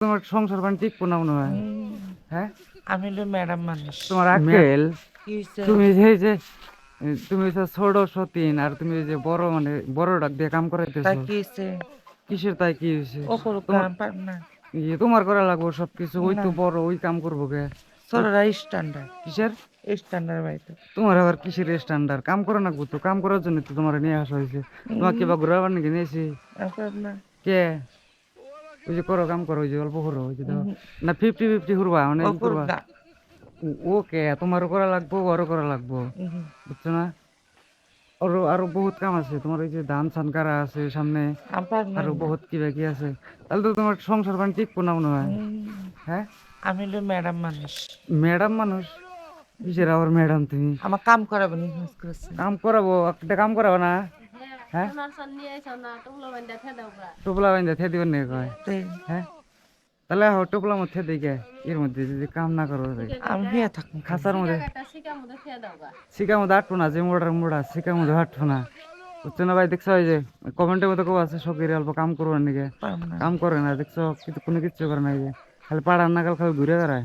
তোমার সংসার পানি টিকবো না মনে হয়। হুম, হ্যাঁ, আমি হলো ম্যাডাম মানুষ। তোমার আক্কেল। কি হইছে? তুমি যে তুমি হচ্ছে ছোট সতীন, আর তুমি যে বড় মানে বড় ডাক দিয়ে কাম তা করাইতেছো। কি হইছে? কিসের তাই কি হয়েছে? ও করুক তোমার কাম পার না। তোমার করা লাগবো সবকিছু, ওই না, তো বড়, ওই কাম করবো কে? ওই ছোটরা স্ট্যান্ডার্ড। কিসের? স্ট্যান্ডার্ড বাড়িতে। তোমার আবার কিসের স্ট্যান্ডার্ড? কাম করা লাগবো তো, কাম করার জন্য তো তোমার নিয়ে আসা হয়েছে। তোমাকে বা ঘুরাবার নাকি নিয়েছি? আপনার না। কে? ওই যে করো, কাম করো, ওই যে অল্প করো, ওই যে দাও। উহু, না 50-50 করবা, মানে ও ই করুক করবা। না। ওকে, তোমারও করা লাগবো, ওরও করা লাগবো। উহু, বুঝছো না? আরো আরো বহুত কাম আছে তোমার, ওই যে ধান সান কারা আছে সামনে। আমার নাই আরো না। বহুত কি বাকি আছে। তাহলে তো তোমার সংসার পানি টিকবো না মনে হয়। হুম, হ্যাঁ, আমি হলো ম্যাডাম মানুষ। ম্যাডাম মানুষ? কিসের আবার ম্যাডাম তুমি? আমার কাম করাবেন ইনভেস্ট করেছেন। কাম করাবো, একটা কাম করাবো না? হ্যাঁ, টোপলা বাইন্দা থে দিবেন নাকি কয়? তাই হ্যাঁ, তাহলে টোপলা মধ্যে দিকে এর মধ্যে যদি কাম না করো, আমি হিয়া থাকুন কেন? খাঁচার মধ্যে শিকার মধ্যে আটবো না, যে মোড়ার মোড়া শিকার মধ্যে আটবো না। বুঝছো না ভাই? দেখছো ওই যে কমেন্টের মধ্যে কেউ আছে শখের অল্প কাম করবার নাকি? পারব না। কাম করে না, দেখছো কিন্তু কোনো কিচ্ছু করে না, এই যে খালি পাড়ার নাগাল খালি ঘুরে বেড়ায়।